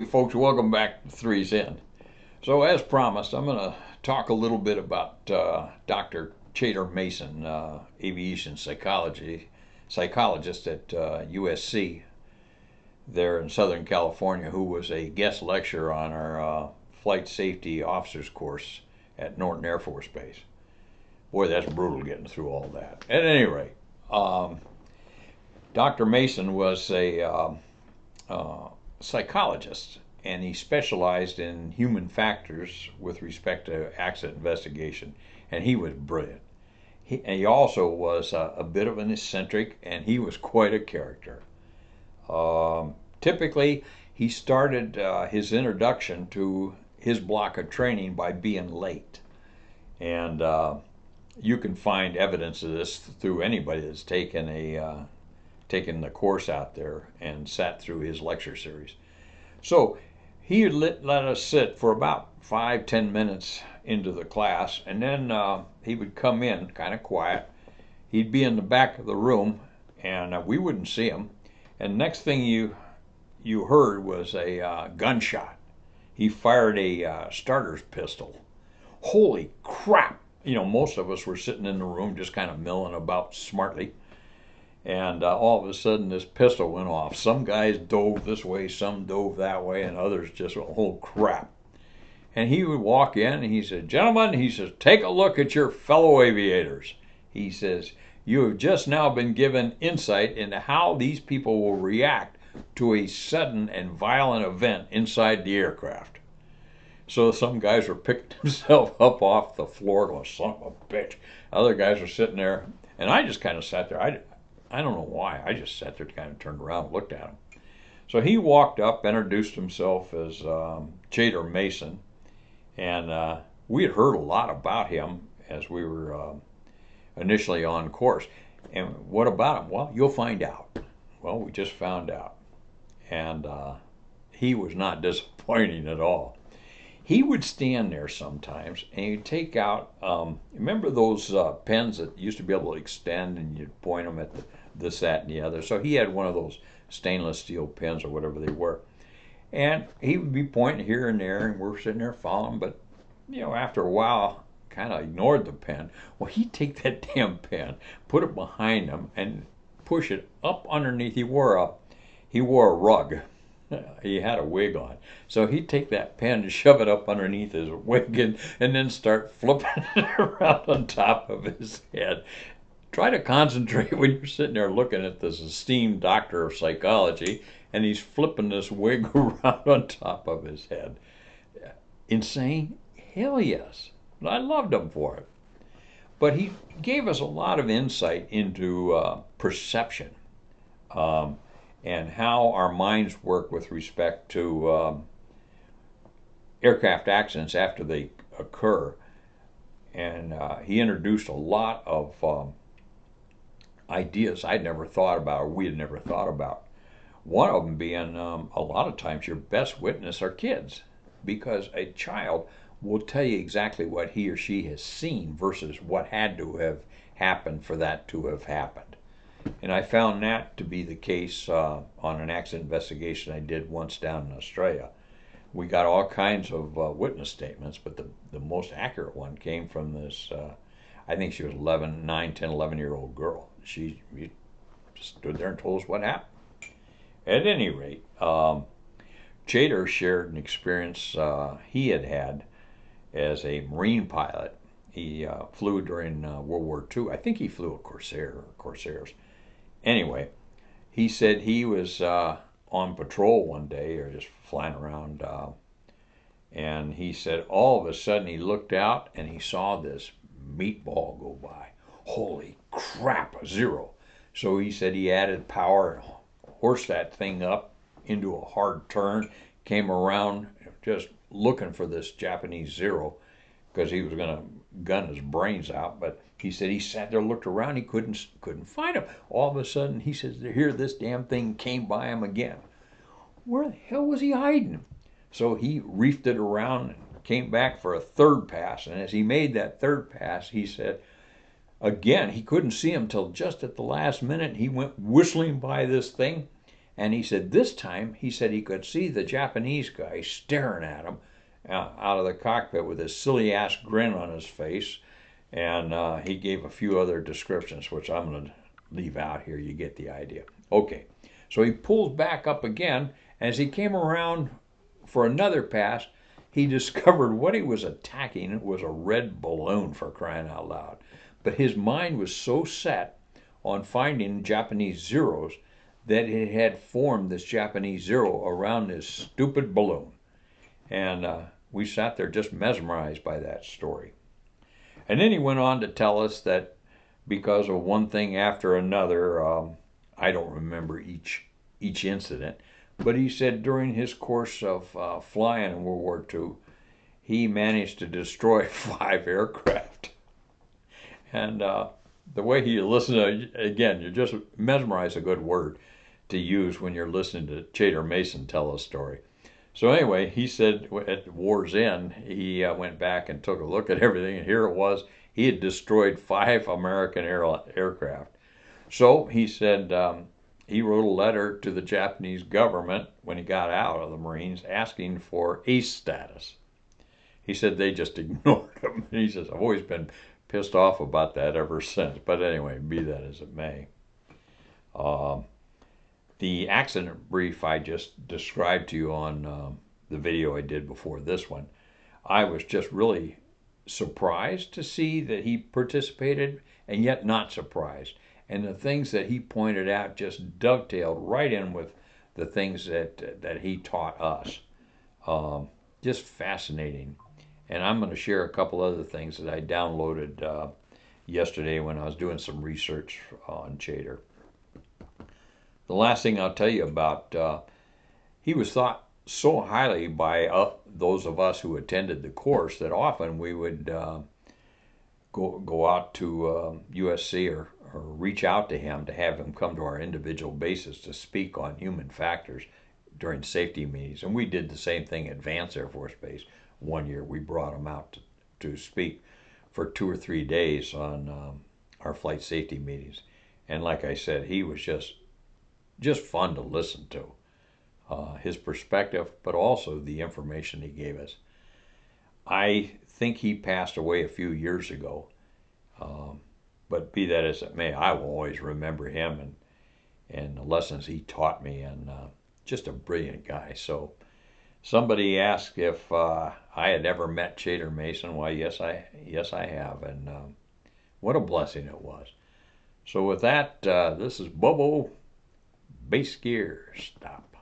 Folks, welcome back to Three's End. So, as promised, I'm going to talk a little bit about Dr. Chaytor Mason, aviation psychologist at USC there in Southern California, who was a guest lecturer on our flight safety officers course at Norton Air Force Base. Boy, that's brutal getting through all that. At any rate, Dr. Mason was a psychologist, and he specialized in human factors with respect to accident investigation, and he was brilliant. He also was a bit of an eccentric, and he was quite a character. Typically, he started his introduction to his block of training by being late, and you can find evidence of this through anybody that's taken the course out there and sat through his lecture series. So he let us sit for about 5-10 minutes into the class, and then he would come in kind of quiet. He'd be in the back of the room, and we wouldn't see him. And next thing you heard was a gunshot. He fired a starter's pistol. Holy crap! You know, most of us were sitting in the room just kind of milling about smartly. And all of a sudden, this pistol went off. Some guys dove this way, some dove that way, and others just went, oh crap. And he would walk in and he said, gentlemen, he says, take a look at your fellow aviators. He says, you have just now been given insight into how these people will react to a sudden and violent event inside the aircraft. So some guys were picking themselves up off the floor going, son of a bitch. Other guys were sitting there, and I just kind of sat there. I don't know why. I just sat there, kind of turned around and looked at him. So he walked up, introduced himself as Chaytor Mason, and we had heard a lot about him as we were initially on course. And what about him? Well, you'll find out. Well, we just found out. And he was not disappointing at all. He would stand there sometimes and he'd take out, remember those pens that used to be able to extend and you'd point them at this, that, and the other? So he had one of those stainless steel pens or whatever they were. And he would be pointing here and there, and we're sitting there following, but, you know, after a while, kind of ignored the pen. Well, he'd take that damn pen, put it behind him, and push it up underneath. He wore a rug. He had a wig on. So he'd take that pen and shove it up underneath his wig and then start flipping it around on top of his head. Try to concentrate when you're sitting there looking at this esteemed doctor of psychology and he's flipping this wig around on top of his head. Insane? Hell yes. I loved him for it. But he gave us a lot of insight into perception. And how our minds work with respect to aircraft accidents after they occur. And he introduced a lot of ideas I'd never thought about, or we had never thought about. One of them being a lot of times your best witness are kids, because a child will tell you exactly what he or she has seen versus what had to have happened for that to have happened. And I found that to be the case on an accident investigation I did once down in Australia. We got all kinds of witness statements, but the most accurate one came from this, I think she was 9, 10, 11-year-old girl. She stood there and told us what happened. At any rate, Chaytor shared an experience he had as a Marine pilot. He flew during World War II. I think he flew a Corsairs. Anyway, he said he was on patrol one day, or just flying around, and he said all of a sudden he looked out and he saw this meatball go by. Holy crap, a zero. So he said he added power and horsed that thing up into a hard turn, came around just looking for this Japanese zero because he was going to gun his brains out. But he said he sat there, looked around, he couldn't find him. All of a sudden, he says, here this damn thing came by him again. Where the hell was he hiding? So he reefed it around and came back for a third pass. And as he made that third pass, he said, again, he couldn't see him till just at the last minute. He went whistling by this thing, And he said this time, he said he could see the Japanese guy staring at him out of the cockpit with his silly ass grin on his face. And he gave a few other descriptions, which I'm going to leave out here. You get the idea. Okay, so he pulls back up again. As he came around for another pass, he discovered what he was attacking was a red balloon, for crying out loud. But his mind was so set on finding Japanese zeros that it had formed this Japanese zero around this stupid balloon. And we sat there just mesmerized by that story. And then he went on to tell us that because of one thing after another, I don't remember each incident, but he said during his course of flying in World War II, he managed to destroy 5 aircraft. And the way he listened, again, you're just mesmerized, a good word to use when you're listening to Chaytor Mason tell a story. So anyway, he said at war's end, he went back and took a look at everything, and here it was. He had destroyed 5 American aircraft. So he said he wrote a letter to the Japanese government when he got out of the Marines asking for ace status. He said they just ignored him. He says, I've always been pissed off about that ever since. But anyway, be that as it may. The accident brief I just described to you on the video I did before this one, I was just really surprised to see that he participated and yet not surprised. And the things that he pointed out just dovetailed right in with the things that he taught us. Just fascinating. And I'm going to share a couple other things that I downloaded yesterday when I was doing some research on Chaytor. The last thing I'll tell you about, he was thought so highly by those of us who attended the course that often we would go out to USC or reach out to him to have him come to our individual bases to speak on human factors during safety meetings. And we did the same thing at Vance Air Force Base. One year we brought him out to speak for 2 or 3 days on our flight safety meetings. And like I said, he was just fun to listen to. His perspective, but also the information he gave us. I think he passed away a few years ago. But be that as it may, I will always remember him and the lessons he taught me, and just a brilliant guy. So somebody asked if I had ever met Chaytor Mason. Why, yes, I have, and what a blessing it was. So with that, this is Bobo. Base gear stop.